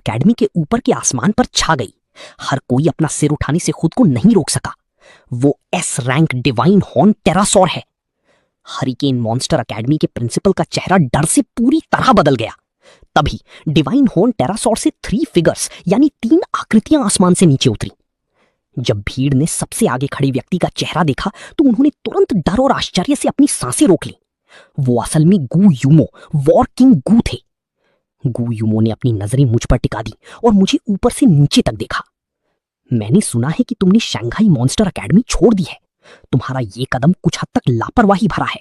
Academy के ऊपर के आसमान पर छा गई। हर कोई अपना सिर उठाने से खुद को नहीं रोक सका। वो एस रैंक डिवाइन हॉर्न टेरासॉर है। हरिकेन मॉन्स्टर अकेडमी के प्रिंसिपल का चेहरा डर से पूरी तरह बदल गया। तभी डिवाइन हॉर्न टेरासॉर से 3 फिगर्स यानी 3 आकृतियां आसमान से नीचे उतरी। जब भीड़ ने सबसे आगे खड़े व्यक्ति का चेहरा देखा तो उन्होंने तुरंत डर और आश्चर्य से अपनी सांसें रोक ली। वो असल में गू यूमो, वॉर किंग गू थे। गू यूमो ने अपनी नजरें मुझ पर टिका दी और मुझे ऊपर से नीचे तक देखा। मैंने सुना है कि तुमने शंघाई मॉन्स्टर अकेडमी छोड़ दी है। तुम्हारा ये कदम कुछ हद तक लापरवाही भरा है।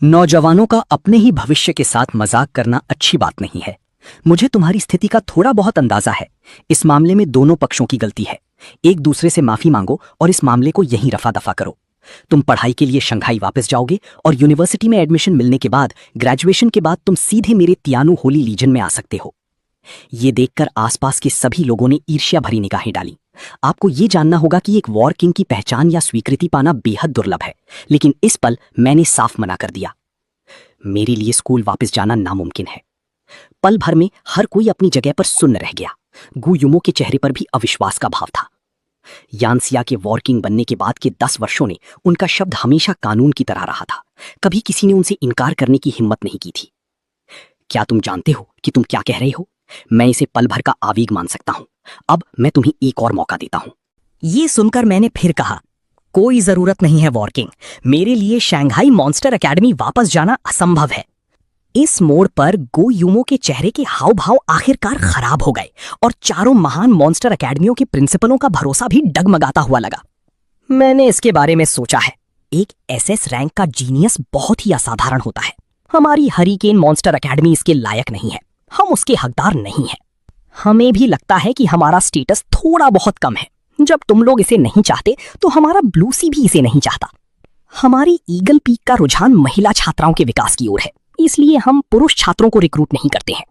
नौजवानों का अपने ही भविष्य के साथ मजाक करना अच्छी बात नहीं है। मुझे तुम्हारी स्थिति का थोड़ा बहुत अंदाजा है। इस मामले में दोनों पक्षों की गलती है। एक दूसरे से माफी मांगो और इस मामले को यहीं रफा दफा करो। तुम पढ़ाई के लिए शंघाई वापस जाओगे और यूनिवर्सिटी में एडमिशन मिलने के बाद, ग्रेजुएशन के बाद तुम सीधे मेरे तियानु होली लीजन में आ सकते हो। ये देखकर आसपास के सभी लोगों ने ईर्ष्या भरी निगाहें डाली। आपको ये जानना होगा कि एक वॉर किंग की पहचान या स्वीकृति पाना बेहद दुर्लभ है, लेकिन इस पल मैंने साफ मना कर दिया। मेरे लिए स्कूल वापस जाना नामुमकिन है। पल भर में हर कोई अपनी जगह पर सुन्न रह गया। गू यूमो के चेहरे पर भी अविश्वास का भाव था। यानसिया के वॉर किंग बनने के बाद के 10 वर्षों ने उनका शब्द हमेशा कानून की तरह रहा था। कभी किसी ने उनसे इनकार करने की हिम्मत नहीं की थी। क्या तुम जानते हो कि तुम क्या कह रहे हो? मैं इसे पल भर का आवेग मान सकता हूं। अब मैं तुम्हें एक और मौका देता हूं। ये सुनकर मैंने फिर कहा, कोई जरूरत नहीं है वॉर किंग। मेरे लिए शंघाई मॉन्स्टर अकेडमी वापस जाना असंभव है। इस मोड़ पर गो यूमो के चेहरे के हाव भाव आखिरकार खराब हो गए और चारों महान मॉन्स्टर अकेडमियों के प्रिंसिपलों का भरोसा भी डगमगाता हुआ लगा। मैंने इसके बारे में सोचा है। एक एसएस रैंक का जीनियस बहुत ही असाधारण होता है। हमारी हरिकेन मॉन्स्टर अकेडमी इसके लायक नहीं है। हम उसके हकदार नहीं हैं। हमें भी लगता है कि हमारा स्टेटस थोड़ा बहुत कम है। जब तुम लोग इसे नहीं चाहते तो हमारा ब्लूसी भी इसे नहीं चाहता। हमारी ईगल पीक का रुझान महिला छात्राओं के विकास की ओर है, इसलिए हम पुरुष छात्रों को रिक्रूट नहीं करते हैं।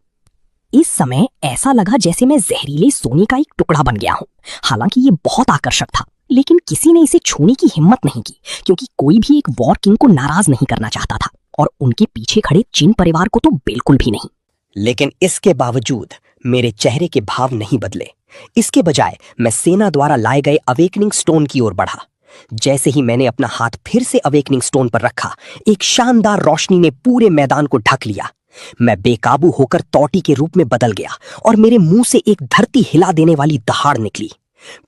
इस समय ऐसा लगा जैसे मैं जहरीले सोने का एक टुकड़ा बन गया हूं। हालांकि ये बहुत आकर्षक था, लेकिन किसी ने इसे छूने की हिम्मत नहीं की, क्योंकि कोई भी एक वॉर किंग को नाराज नहीं करना चाहता था और उनके पीछे खड़े चिन परिवार को तो बिल्कुल भी नहीं। लेकिन इसके बावजूद मेरे चेहरे के भाव नहीं बदले। इसके बजाय मैं सेना द्वारा लाए गए अवेकनिंग स्टोन की ओर बढ़ा। जैसे ही मैंने अपना हाथ फिर से अवेकनिंग स्टोन पर रखा, एक शानदार रोशनी ने पूरे मैदान को ढक लिया। मैं बेकाबू होकर तौटी के रूप में बदल गया और मेरे मुंह से एक धरती हिला देने वाली दहाड़ निकली।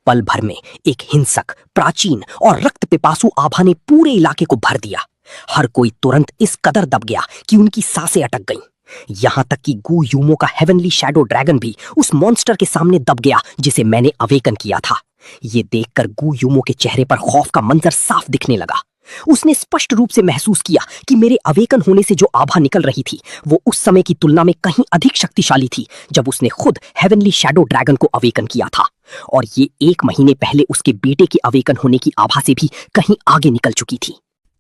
पल भर में एक हिंसक, प्राचीन और रक्त पिपासु आभा ने पूरे इलाके को भर दिया। हर कोई तुरंत इस कदर दब गया कि उनकी सांसें अटक गईं। यहां तक कि गू यूमो का हेवनली शैडो ड्रैगन भी उस मॉन्स्टर के सामने दब गया जिसे मैंने अवेकन किया था। ये देखकर गू यूमो के चेहरे पर खौफ का मंजर साफ दिखने लगा। उसने स्पष्ट रूप से महसूस किया कि मेरे अवेकन होने से जो आभा निकल रही थी वो उस समय की तुलना में कहीं अधिक शक्तिशाली थी जब उसने खुद हेवनली शैडो ड्रैगन को अवेकन किया था, और ये 1 महीने पहले उसके बेटे के अवेकन होने की आभा से भी कहीं आगे निकल चुकी थी।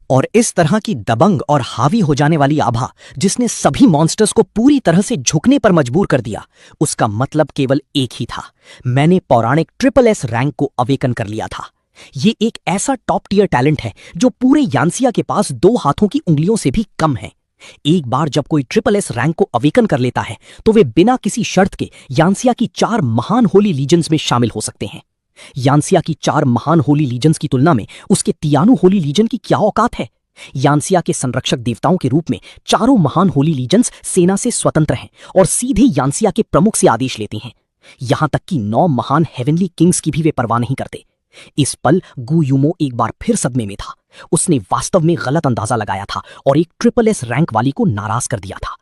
और इस तरह की दबंग और हावी हो जाने वाली आभा जिसने सभी मॉन्स्टर्स को पूरी तरह से झुकने पर मजबूर कर दिया, उसका मतलब केवल एक ही था। मैंने पौराणिक SSS रैंक को अवेकन कर लिया था। ये एक ऐसा टॉप टियर टैलेंट है जो पूरे यानसिया के पास 2 हाथों की उंगलियों से भी कम है। एक बार जब कोई SSS रैंक को अवेकन कर लेता है तो वे बिना किसी शर्त के यानसिया की 4 महान होली लीजन्स में शामिल हो सकते हैं। यानसिया की 4 महान होली लीजन्स की तुलना में उसके तियानु होली लीजन की क्या औकात है। यानसिया के संरक्षक देवताओं के रूप में चारों महान होली लीजन्स सेना से स्वतंत्र हैं और सीधे यानसिया के प्रमुख से आदेश लेते हैं। यहां तक कि 9 महान हेवनली किंग्स की भी वे परवाह नहीं करते। इस पल गू यूमो एक बार फिर सदमे में था। उसने वास्तव में गलत अंदाजा लगाया था और एक SSS रैंक वाली को नाराज कर दिया था।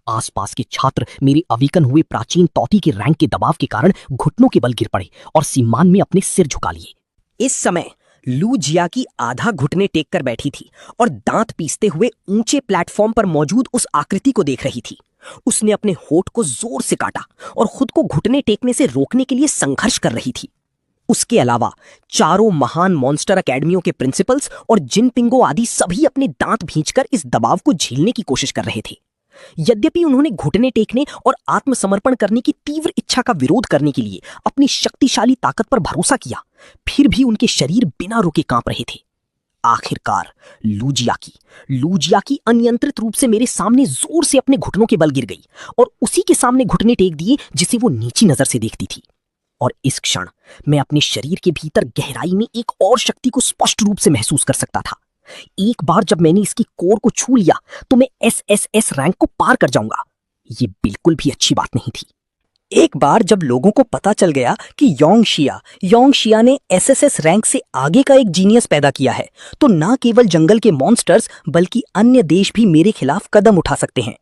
आसपास के छात्र मेरे अवेकन हुए प्राचीन तौती के रैंक के दबाव के कारण घुटनों के बल गिर पड़े और सम्मान में अपने सिर झुका लिए। इस समय लू जिया की आधा घुटने टेक कर बैठी थी और दांत पीसते हुए ऊंचे प्लेटफॉर्म पर मौजूद उस आकृति को देख रही थी। उसने अपने होठ को जोर से काटा और खुद को घुटने टेकने से रोकने के लिए संघर्ष कर रही थी। उसके अलावा चारों महान मॉन्स्टर अकेडमियों के प्रिंसिपल्स और जिनपिंगो आदि सभी अपने दांत भींचकर इस दबाव को झेलने की कोशिश कर रहे थे। यद्यपि उन्होंने घुटने टेकने और आत्मसमर्पण करने की तीव्र इच्छा का विरोध करने के लिए अपनी शक्तिशाली ताकत पर भरोसा किया, फिर भी उनके शरीर बिना रुके कांप रहे थे। आखिरकार लूजियाकी अनियंत्रित रूप से मेरे सामने जोर से अपने घुटनों के बल गिर गई और उसी के सामने घुटने टेक दिए जिसे वो नीची नजर से देखती थी। और इस क्षण मैं अपने शरीर के भीतर गहराई में एक और शक्ति को स्पष्ट रूप से महसूस कर सकता था। एक बार जब मैंने इसकी कोर को छू लिया तो मैं एसएसएस रैंक को पार कर जाऊंगा। ये बिल्कुल भी अच्छी बात नहीं थी। एक बार जब लोगों को पता चल गया कि योंगशिया ने एसएसएस रैंक से आगे का एक जीनियस पैदा किया है, तो ना केवल जंगल के मॉन्स्टर्स बल्कि अन्य देश भी मेरे खिलाफ कदम उठा सकते हैं।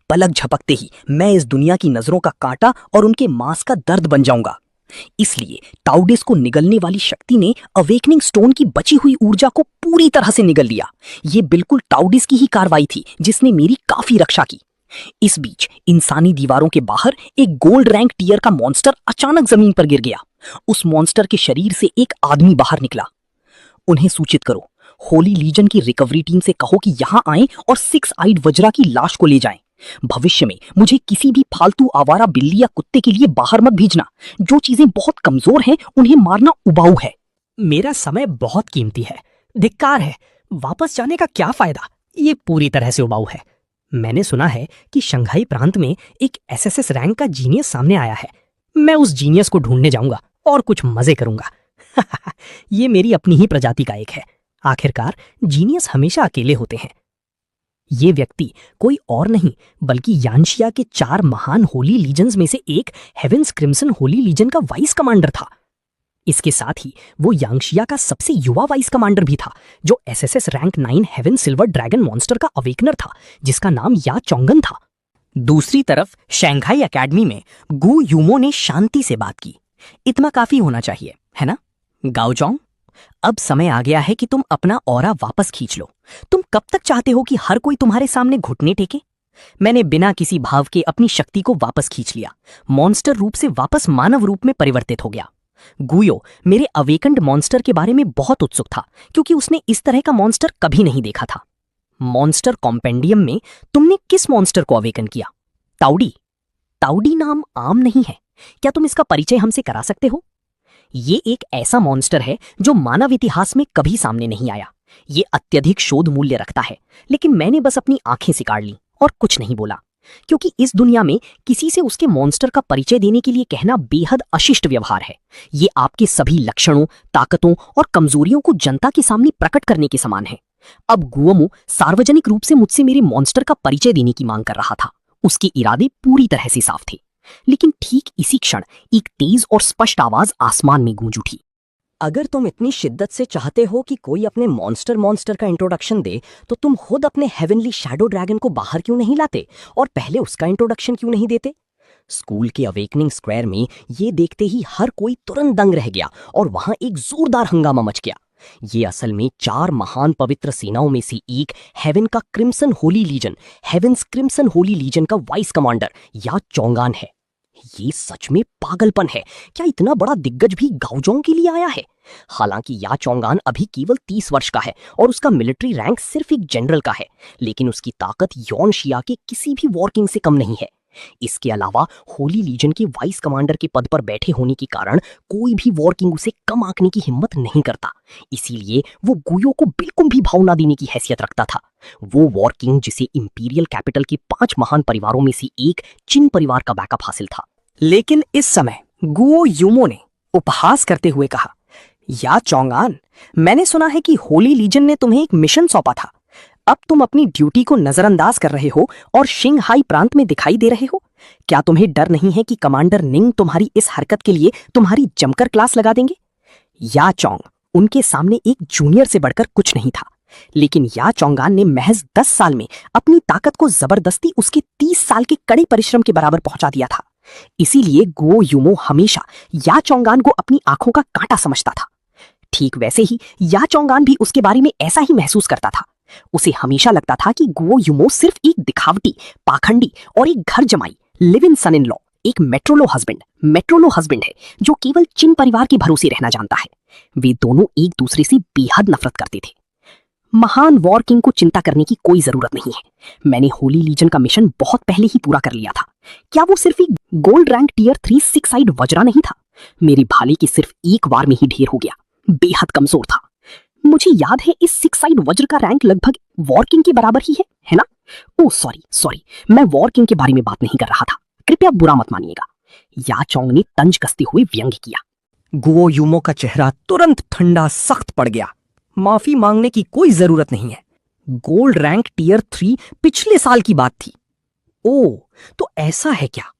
पलक झपकते ही मैं इस दुनिया की नजरों का कांटा और उनके मांस का दर्द बन जाऊंगा। इसलिए टाउडिस को निगलने वाली शक्ति ने अवेकनिंग स्टोन की बची हुई ऊर्जा को पूरी तरह से निगल लिया। ये बिल्कुल टाउडिस की ही कार्रवाई थी जिसने मेरी काफी रक्षा की। इस बीच इंसानी दीवारों के बाहर एक गोल्ड रैंक टियर का मॉन्स्टर अचानक जमीन पर गिर गया। उस मॉन्स्टर के शरीर से एक आदमी बाहर निकला। उन्हें सूचित करो, होली लीजन की रिकवरी टीम से कहो कि यहां आएं और 6 आइड वज्रा की लाश को ले जाएं। भविष्य में मुझे किसी भी फालतू आवारा बिल्ली या कुत्ते के लिए बाहर मत भेजना। जो चीजें बहुत कमजोर हैं उन्हें मारना उबाऊ है। मेरा समय बहुत कीमती है, धिक्कार है। वापस जाने का क्या फायदा? ये पूरी तरह से उबाऊ है। मैंने सुना है कि शंघाई प्रांत में एक एसएसएस रैंक का जीनियस सामने आया है। मैं उस जीनियस को ढूंढने जाऊंगा और कुछ मजे करूंगा। ये मेरी अपनी ही प्रजाति का एक है। आखिरकार जीनियस हमेशा अकेले होते हैं। ये व्यक्ति कोई और नहीं बल्कि यांशिया के 4 महान होली लीजन्स में से एक हेवेंस क्रिम्सन होली लीजन का वाइस कमांडर था। इसके साथ ही वो यांशिया का सबसे युवा वाइस कमांडर भी था, जो SSS rank 9 heaven silver dragon monster का अवेकनर था, जिसका नाम या चोंगन था। दूसरी तरफ शंघाई एकेडमी में गु यूमो ने शांति से बात की। इतना काफी होना चाहिए, है ना गाओचोंग? अब समय आ गया है कि तुम अपना ऑरा वापस खींच लो। तुम कब तक चाहते हो कि हर कोई तुम्हारे सामने घुटने टेके? मैंने बिना किसी भाव के अपनी शक्ति को वापस खींच लिया। मॉन्स्टर रूप से वापस मानव रूप में परिवर्तित हो गया। गुयो मेरे अवेकन्ड मॉन्स्टर के बारे में बहुत उत्सुक था, क्योंकि उसने इस तरह का मॉन्स्टर कभी नहीं देखा था। मॉन्स्टर कॉम्पेंडियम में तुमने किस मॉन्स्टर को अवेकन किया? ताउडी नाम आम नहीं है। क्या तुम इसका परिचय हमसे करा सकते हो? ये एक ऐसा मॉन्स्टर है जो मानव इतिहास में कभी सामने नहीं आया। ये अत्यधिक शोध मूल्य रखता है, लेकिन मैंने बस अपनी आंखें सिकाड़ ली और कुछ नहीं बोला, क्योंकि इस दुनिया में किसी से उसके मॉन्स्टर का परिचय देने के लिए कहना बेहद अशिष्ट व्यवहार है। ये आपके सभी लक्षणों, ताकतों और कमजोरियों को जनता के सामने प्रकट करने के समान है। अब गुओमो सार्वजनिक रूप से मुझसे मेरे मॉन्स्टर का परिचय देने की मांग कर रहा था। उसके इरादे पूरी तरह से साफ थे। लेकिन ठीक इसी क्षण एक तेज और स्पष्ट आवाज आसमान में गूंज उठी। अगर तुम इतनी शिद्दत से चाहते हो कि कोई अपने मॉन्स्टर का इंट्रोडक्शन दे, तो तुम खुद अपने हेवनली शैडो ड्रैगन को बाहर क्यों नहीं लाते और पहले उसका इंट्रोडक्शन क्यों नहीं देते? स्कूल के अवेकनिंग स्क्वायर में ये देखते ही हर कोई तुरंत दंग रह गया और वहां एक जोरदार हंगामा मच गया। ये असल में 4 महान पवित्र सेनाओं में से एक हेवेंस क्रिम्सन होली लीजन का वाइस कमांडर या चोंगान है। ये सच में पागलपन है। क्या इतना बड़ा दिग्गज भी गाओजोंग के लिए आया है? हालांकि या चोंगान अभी केवल 30 वर्ष का है और उसका मिलिट्री रैंक सिर्फ एक जनरल का है, लेकिन उसकी ताकत योनशिया के किसी भी वॉर किंग से कम नहीं है। इसके अलावा होली लीजन के वाइस कमांडर के पद पर बैठे होने के कारण कोई भी वॉर किंग उसे कम आंकने की हिम्मत नहीं करता। इसीलिए वो गुयो को बिल्कुल भी भाव ना देने की हैसियत रखता था। वो वॉर किंग जिसे इंपीरियल कैपिटल के 5 महान परिवारों में से एक चिन परिवार का बैकअप हासिल था। लेकिन इस समय गुओ यूमो ने उपहास करते हुए कहा, या चोंगान, मैंने सुना है कि होली लीजन ने तुम्हें एक मिशन सौंपा था। अब तुम अपनी ड्यूटी को नजरअंदाज कर रहे हो और शिंगहाई प्रांत में दिखाई दे रहे हो। क्या तुम्हें डर नहीं है कि कमांडर निंग तुम्हारी इस हरकत के लिए तुम्हारी जमकर क्लास लगा देंगे? या चोंग उनके सामने एक जूनियर से बढ़कर कुछ नहीं था, लेकिन या चोंगान ने महज 10 साल में अपनी ताकत को जबरदस्ती उसके 30 साल के कड़े परिश्रम के बराबर पहुंचा दिया था। इसीलिए गुओ यूमो हमेशा या चोंगान को अपनी आंखों का कांटा समझता था। ठीक वैसे ही या चोंगान भी उसके बारे में ऐसा ही महसूस करता था। उसे हमेशा लगता था कि गुओ यूमो सिर्फ एक दिखावटी, पाखंडी और एक घर जमाई live in sun in law, एक मेट्रोलो हस्बैंड है जो केवल चिन परिवार के भरोसे रहना जानता है। वे दोनों एक दूसरे से बेहद नफरत करते थे। महान वॉर किंग को चिंता करने की कोई जरूरत नहीं है। मैंने होली लीजन का मिशन बहुत पहले ही पूरा कर लिया था। क्या वो सिर्फ एक गोल्ड रैंक टियर 3 6 आइड वज्रा नहीं था? मेरे भाले की सिर्फ एक वार में ही ढेर हो गया। बेहद कमजोर था। मुझे याद है इस 6 साइड वज्र का रैंक लगभग वॉर किंग के बराबर ही है ना? ओह सॉरी, मैं वॉर किंग के बारे में बात नहीं कर रहा था, कृपया बुरा मत मानिएगा। या चोंग ने तंज कसते हुए व्यंग्य किया। गुओ यूमो का चेहरा तुरंत ठंडा सख्त पड़ गया। माफी मांगने की कोई जरूरत नहीं है। गोल्ड रैंक टियर 3 पिछले साल की बात थी। ओह, तो ऐसा है क्या?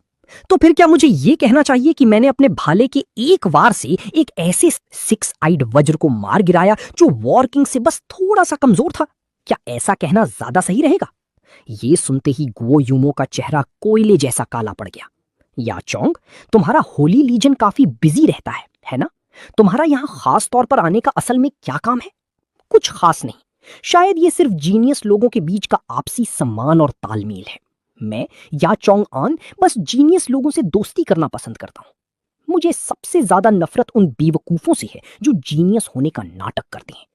तो फिर क्या मुझे यह कहना चाहिए कि मैंने अपने भाले के एक वार से एक ऐसे 6 आइड वज्र को मार गिराया जो वॉर किंग से बस थोड़ा सा कमजोर था? क्या ऐसा कहना ज्यादा सही रहेगा? ये सुनते ही गुओ यूमो का चेहरा कोयले जैसा काला पड़ गया। या चोंग, तुम्हारा होली लीजन काफी बिजी रहता है ना? तुम्हारा यहां खास तौर पर आने का असल में क्या काम है? कुछ खास नहीं, शायद ये सिर्फ जीनियस लोगों के बीच का आपसी सम्मान और तालमेल है। मैं या चोंग आन बस जीनियस लोगों से दोस्ती करना पसंद करता हूं। मुझे सबसे ज्यादा नफरत उन बेवकूफों से है जो जीनियस होने का नाटक करते हैं।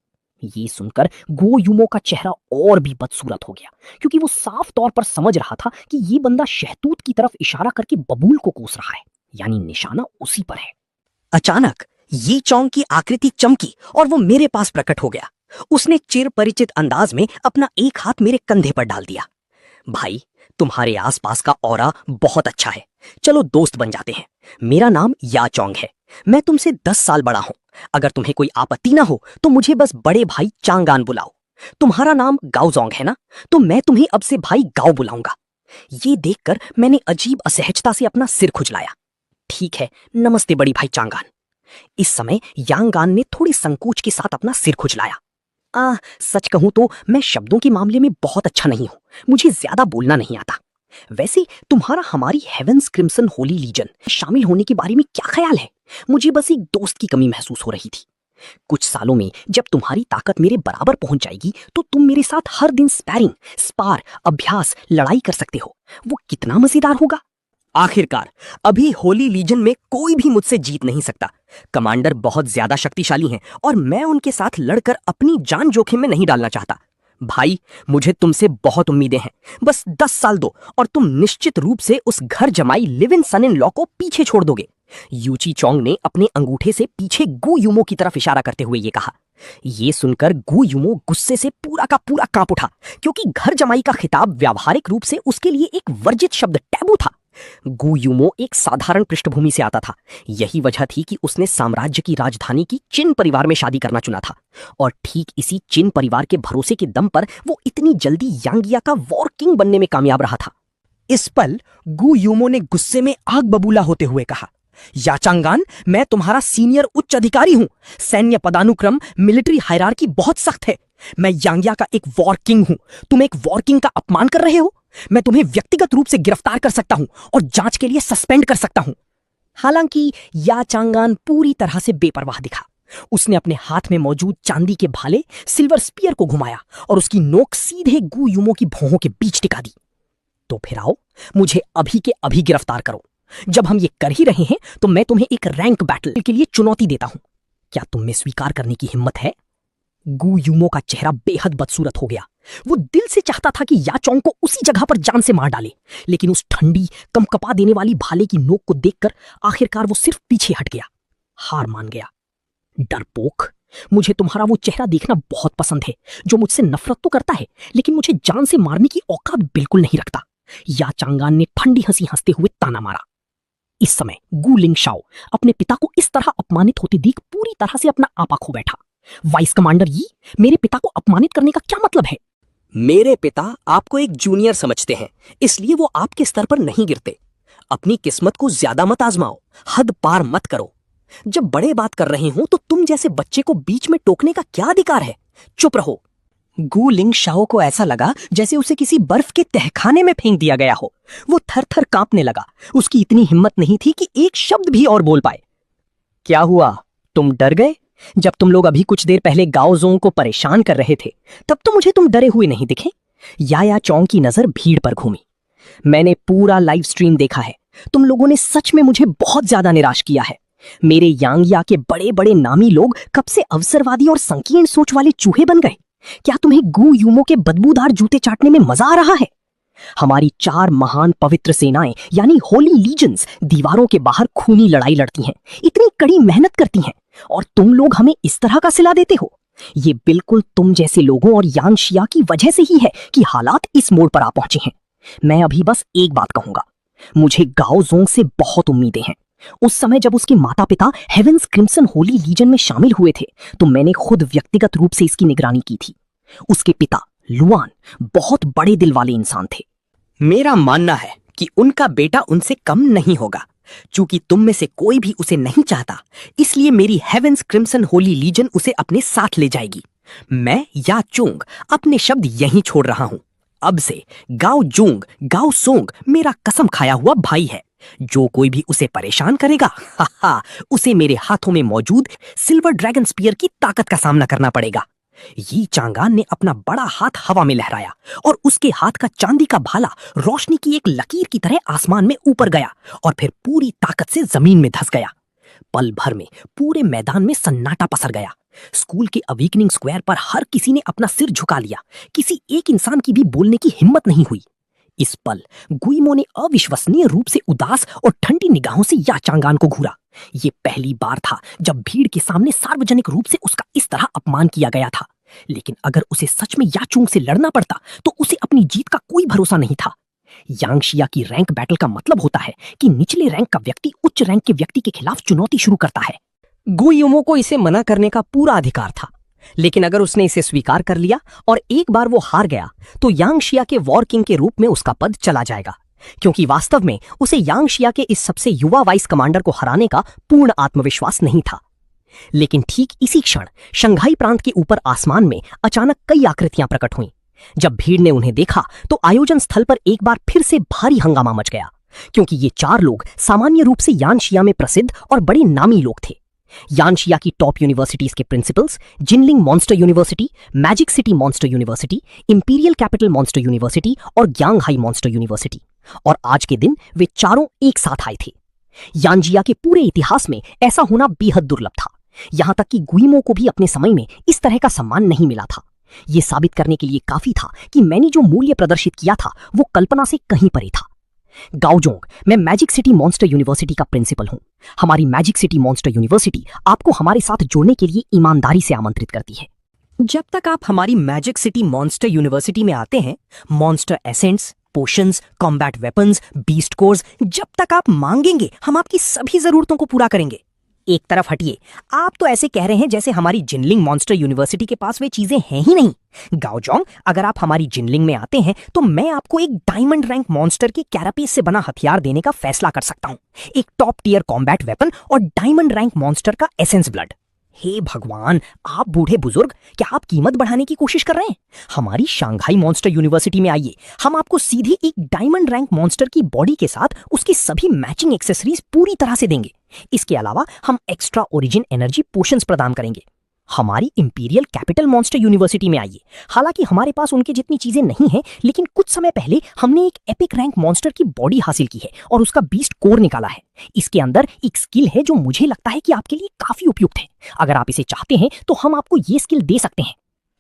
ये सुनकर गुओ यूमो का चेहरा और भी बदसूरत हो गया, क्योंकि वो साफ तौर पर समझ रहा था कि ये बंदा शहतूत की तरफ इशारा करके बबूल को कोस रहा है, यानी निशाना उसी पर है। अचानक ये चोंग की आकृति चमकी और वो मेरे पास प्रकट हो गया। उसने चिर परिचित अंदाज में अपना एक हाथ मेरे कंधे पर डाल दिया। भाई, तुम्हारे आसपास का ऑरा बहुत अच्छा है, चलो दोस्त बन जाते हैं। मेरा नाम या चोंग है, मैं तुमसे 10 साल बड़ा हूं। अगर तुम्हें कोई आपत्ति ना हो तो मुझे बस बड़े भाई चांगान बुलाओ। तुम्हारा नाम गाओजोंग है ना, तो मैं तुम्हें अब से भाई गाओ बुलाऊंगा। ये देखकर मैंने अजीब असहजता से अपना सिर खुजलाया। ठीक है, नमस्ते बड़ी भाई चांगान। इस समय यांगान ने थोड़े संकोच के साथ अपना सिर खुजलाया। सच कहूं तो मैं शब्दों के मामले में बहुत अच्छा नहीं हूं, मुझे ज्यादा बोलना नहीं आता। वैसे तुम्हारा हमारी हेवेंस क्रिम्सन होली लीजन शामिल होने के बारे में क्या ख्याल है? मुझे बस एक दोस्त की कमी महसूस हो रही थी। कुछ सालों में जब तुम्हारी ताकत मेरे बराबर पहुंच जाएगी तो तुम मेरे साथ हर दिन स्पार, अभ्यास, लड़ाई कर सकते हो। वो कितना मजेदार होगा। आखिरकार अभी होली लीजन में कोई भी मुझसे जीत नहीं सकता। कमांडर बहुत ज्यादा शक्तिशाली हैं और मैं उनके साथ लड़कर अपनी जान जोखिम में नहीं डालना चाहता। भाई, मुझे तुमसे बहुत उम्मीदें हैं। बस 10 साल दो और तुम निश्चित रूप से उस घर जमाई live in sun in law को पीछे छोड़ दोगे। यूची चोंग ने अपने अंगूठे से पीछे गु यूमो की तरफ इशारा करते हुए ये कहा। ये सुनकर गु यूमो गुस्से से पूरा का पूरा कांप उठा, क्योंकि घर जमाई का खिताब व्यावहारिक रूप से उसके लिए एक वर्जित शब्द, टैबू था। गु यूमो एक साधारण पृष्ठभूमि से आता था। यही वजह थी कि उसने साम्राज्य की राजधानी की चिन परिवार में शादी करना चुना था, और ठीक इसी चिन परिवार के भरोसे के दम पर वो इतनी जल्दी यांगिया का वॉर किंग बनने में कामयाब रहा था। इस पल गु यूमो ने गुस्से में आग बबूला होते हुए कहा, या चांगान, मैं तुम्हारा सीनियर उच्च अधिकारी हूं। सैन्य पदानुक्रम, मिलिट्री हायरार्की बहुत सख्त है। मैं यांगिया का एक वॉर किंग हूं। तुम एक वॉर किंग का अपमान कर रहे हो। मैं तुम्हें व्यक्तिगत रूप से गिरफ्तार कर सकता हूं और जांच के लिए सस्पेंड कर सकता हूं। हालांकि या चांगान पूरी तरह से बेपरवाह दिखा। उसने अपने हाथ में मौजूद चांदी के भाले सिल्वर स्पीयर को घुमाया और उसकी नोक सीधे गु यूमो की भौहों के बीच टिका दी। तो फिर आओ, मुझे अभी के अभी गिरफ्तार करो। जब हम ये कर ही रहे हैं तो मैं तुम्हें एक रैंक बैटल के लिए चुनौती देता हूं। क्या तुम में स्वीकार करने की हिम्मत है? गु यूमो का चेहरा बेहद बदसूरत हो गया। वो दिल से चाहता था कि या चोंग को उसी जगह पर जान से मार डाले, लेकिन उस ठंडी, कंपकपा देने वाली भाले की नोक को देखकर आखिरकार वो सिर्फ पीछे हट गया, हार मान गया। डरपोक, मुझे तुम्हारा वो चेहरा देखना बहुत पसंद है जो मुझसे नफरत तो करता है लेकिन मुझे जान से मारने की औकात बिल्कुल नहीं रखता। या चांगान ने ठंडी हंसी हंसते हुए ताना मारा। इस समय गु लिंगशाओ अपने पिता को इस तरह अपमानित होते देख पूरी तरह से अपना आपा खो बैठा। वाइस कमांडर यी, मेरे पिता को अपमानित करने का क्या मतलब है? मेरे पिता आपको एक जूनियर समझते हैं, इसलिए वो आपके स्तर पर नहीं गिरते। अपनी किस्मत को ज्यादा मत आजमाओ, हद पार मत करो। जब बड़े बात कर रहे हो तो तुम जैसे बच्चे को बीच में टोकने का क्या अधिकार है? चुप रहो। गु लिंगशाओ को ऐसा लगा जैसे उसे किसी बर्फ के तहखाने में फेंक दिया गया हो। वो थर-थर कांपने लगा। उसकी इतनी हिम्मत नहीं थी कि एक शब्द भी और बोल पाए। क्या हुआ, तुम डर गए? जब तुम लोग अभी कुछ देर पहले गाओजोंग को परेशान कर रहे थे तब तो मुझे तुम डरे हुए नहीं दिखे। या चोंग की नजर भीड़ पर घूमी। मैंने पूरा लाइव स्ट्रीम देखा है। तुम लोगों ने सच में मुझे बहुत ज्यादा निराश किया है। मेरे यांगिया के बड़े बड़े नामी लोग कब से अवसरवादी और संकीर्ण सोच वाले चूहे बन गए? क्या तुम्हें गु यूमो के बदबूदार जूते चाटने में मजा आ रहा है? हमारी 4 महान पवित्र सेनाएं यानी होली लीजन्स दीवारों के बाहर खूनी लड़ाई लड़ती हैं, इतनी कड़ी मेहनत करती हैं, और तुम लोग हमें इस तरह का सिला देते हो। ये बिल्कुल तुम जैसे लोगों और यांग शिया की वजह से ही है कि हालात इस मोड़ पर आ पहुंचे हैं। मैं अभी बस एक बात कहूंगा, मुझे गाओ जोंग से बहुत उम्मीदें हैं। उस समय जब उसके माता पिता हेवेंस क्रिम्सन होली लीजन में शामिल हुए थे तो मैंने खुद व्यक्तिगत रूप से इसकी निगरानी की थी। उसके पिता लुआन बहुत बड़े दिल वाले इंसान थे। मेरा मानना है कि उनका बेटा उनसे कम नहीं होगा। चूंकि तुम में से कोई भी उसे नहीं चाहता, इसलिए मेरी हेवेंस क्रिम्सन होली लीजन उसे अपने साथ ले जाएगी। मैं या चोंग अपने शब्द यहीं छोड़ रहा हूं। अब से गाओ जोंग गाओ सोंग मेरा कसम खाया हुआ भाई है। जो कोई भी उसे परेशान करेगा, हा उसे मेरे हाथों में मौजूद सिल्वर ड्रैगन स्पीयर की ताकत का सामना करना पड़ेगा। यी चांगान ने अपना बड़ा हाथ हवा में लहराया और उसके हाथ का चांदी का भाला रोशनी की एक लकीर की तरह आसमान में ऊपर गया और फिर पूरी ताकत से जमीन में धंस गया। पल भर में पूरे मैदान में सन्नाटा पसर गया। स्कूल के अवेकनिंग स्क्वायर पर हर किसी ने अपना सिर झुका लिया। किसी एक इंसान की भी बोलने की हिम्मत नहीं हुई। इस पल गुइमो ने अविश्वसनीय रूप से उदास और ठंडी निगाहों से या चांगान को घूरा। ये पहली बार था जब भीड़ के सामने सार्वजनिक रूप से उसका इस तरह अपमान किया गया था। लेकिन अगर उसे सच में याचुंग से लड़ना पड़ता तो उसे अपनी जीत का कोई भरोसा नहीं था। यांगशिया की रैंक बैटल का मतलब होता है कि निचले रैंक का व्यक्ति उच्च रैंक के व्यक्ति के खिलाफ चुनौती शुरू करता है। गुइमो को इसे मना करने का पूरा अधिकार था, लेकिन अगर उसने इसे स्वीकार कर लिया और एक बार वो हार गया तो यांगशिया के वॉर किंग के रूप में उसका पद चला जाएगा, क्योंकि वास्तव में उसे यांगशिया के इस सबसे युवा वाइस कमांडर को हराने का पूर्ण आत्मविश्वास नहीं था। लेकिन ठीक इसी क्षण शंघाई प्रांत के ऊपर आसमान में अचानक कई आकृतियां प्रकट हुईं। जब भीड़ ने उन्हें देखा तो आयोजन स्थल पर एक बार फिर से भारी हंगामा मच गया, क्योंकि ये चार लोग सामान्य रूप से यानशिया में प्रसिद्ध और बड़े नामी लोग थे। यानशिया की टॉप यूनिवर्सिटीज के principles Jinling monster university, magic city monster university, imperial capital monster university और ग्यांगहाई मॉन्स्टर यूनिवर्सिटी, और आज के दिन वे चारों एक साथ आए थे। यानजिया के पूरे इतिहास में ऐसा होना बेहद दुर्लभ था। यहां तक कि गुइमो को भी अपने समय में इस तरह का सम्मान नहीं मिला था। यह साबित करने के लिए काफी था कि मैंने जो मूल्य प्रदर्शित किया था वो कल्पना से कहीं परे था। गाओजोंग, मैं मैजिक सिटी मॉन्स्टर यूनिवर्सिटी का प्रिंसिपल हूं। हमारी मैजिक सिटी मॉन्स्टर यूनिवर्सिटी आपको हमारे साथ जुड़ने के लिए ईमानदारी से आमंत्रित करती है। जब तक आप हमारी मैजिक सिटी मॉन्स्टर यूनिवर्सिटी में आते हैं, monster ascents, potions, combat weapons, beast course, जब तक आप मांगेंगे हम आपकी सभी जरूरतों को पूरा करेंगे। एक तरफ हटिए, आप तो ऐसे कह रहे हैं जैसे हमारी जिनलिंग मॉन्स्टर यूनिवर्सिटी के पास वे चीजें हैं ही नहीं। गाओजोंग, अगर आप हमारी जिनलिंग में आते हैं तो मैं आपको एक डायमंड रैंक मॉन्स्टर के कैरापेस से बना हथियार देने का फैसला कर सकता हूं, एक टॉप टियर कॉम्बैट वेपन और डायमंड रैंक मॉन्स्टर का एसेंस ब्लड। हे भगवान, आप बूढ़े बुजुर्ग, क्या आप कीमत बढ़ाने की कोशिश कर रहे हैं? हमारी शंघाई मॉन्स्टर यूनिवर्सिटी में आइए, हम आपको सीधे एक डायमंड रैंक मॉन्स्टर की बॉडी के साथ उसकी सभी मैचिंग एक्सेसरीज पूरी तरह से देंगे। इसके अलावा हम एक्स्ट्रा ओरिजिन एनर्जी पोशंस प्रदान करेंगे। हमारी इंपीरियल कैपिटल मॉन्स्टर यूनिवर्सिटी में आइए। हालांकि हमारे पास उनके जितनी चीजें नहीं हैं, लेकिन कुछ समय पहले हमने एक एपिक रैंक मॉन्स्टर की बॉडी हासिल की है और उसका बीस्ट कोर निकाला है। इसके अंदर एक स्किल है जो मुझे लगता है कि आपके लिए काफी उपयुक्त है। अगर आप इसे चाहते हैं तो हम आपको ये स्किल दे सकते हैं।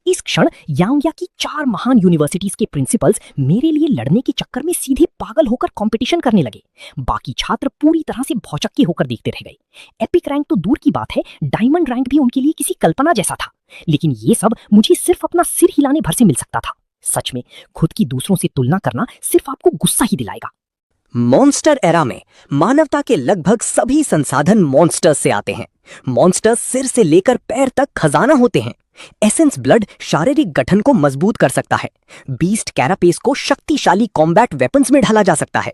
इस क्षण यांगया की 4 महान यूनिवर्सिटीज के प्रिंसिपल्स मेरे लिए लड़ने के चक्कर में सीधे पागल होकर कंपटीशन करने लगे। बाकी छात्र पूरी तरह से भौचक्के होकर देखते रह गए। एपिक रैंक तो दूर की बात है, डायमंड रैंक भी उनके लिए किसी कल्पना जैसा था। लेकिन ये सब मुझे सिर्फ अपना सिर हिलाने भर से मिल सकता था। सच में खुद की दूसरों से तुलना करना सिर्फ आपको गुस्सा ही दिलाएगा। मॉन्स्टर एरा में मानवता के लगभग सभी संसाधन मॉन्स्टर्स से आते हैं। मॉन्स्टर्स सिर से लेकर पैर तक खजाना होते हैं। एसेंस ब्लड शारीरिक गठन को मजबूत कर सकता है। बीस्ट कैरापेस को शक्तिशाली कॉम्बैट वेपन्स में ढाला जा सकता है।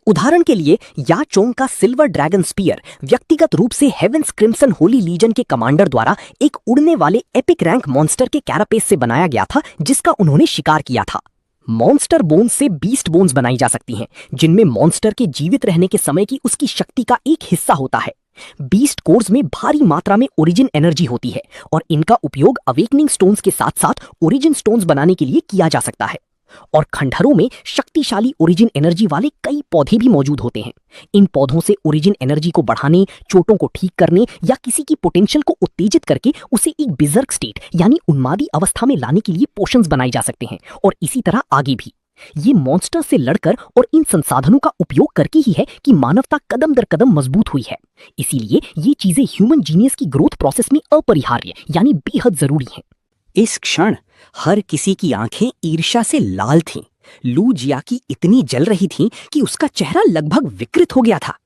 उदाहरण के लिए याचोंग का सिल्वर ड्रैगन स्पीयर व्यक्तिगत रूप से हेवेंस क्रिम्सन होली लीजन के कमांडर द्वारा एक उड़ने वाले एपिक रैंक मॉन्स्टर के कैरापेस से बनाया गया था, जिसका उन्होंने शिकार किया था। मॉन्स्टर बोन्स से बीस्ट बोन्स बनाई जा सकती हैं, जिनमें मॉन्स्टर के जीवित रहने के समय की उसकी शक्ति का एक हिस्सा होता है। बीस्ट कोर्स में भारी मात्रा में ओरिजिन एनर्जी होती है और इनका उपयोग अवेकनिंग स्टोन्स के साथ साथ ओरिजिन स्टोन्स बनाने के लिए किया जा सकता है। और खंडहरों में शक्तिशाली ओरिजिन एनर्जी वाले कई पौधे भी मौजूद होते हैं। इन पौधों से ओरिजिन एनर्जी को बढ़ाने, चोटों को ठीक करने या किसी की पोटेंशियल को उत्तेजित करके उसे एक बिजर्क स्टेट यानी उन्मादी अवस्था में लाने के लिए पोशंस बनाए जा सकते हैं, और इसी तरह आगे भी। ये मॉन्स्टर से लड़कर और इन संसाधनों का उपयोग करके ही है कि मानवता कदम दर कदम मजबूत हुई है। इसीलिए ये चीजें ह्यूमन जीनियस की ग्रोथ प्रोसेस में अपरिहार्य यानी बेहद जरूरी हैं। इस क्षण हर किसी की आंखें ईर्ष्या से लाल थीं। लू जियाकी इतनी जल रही थी कि उसका चेहरा लगभग विकृत हो गया था।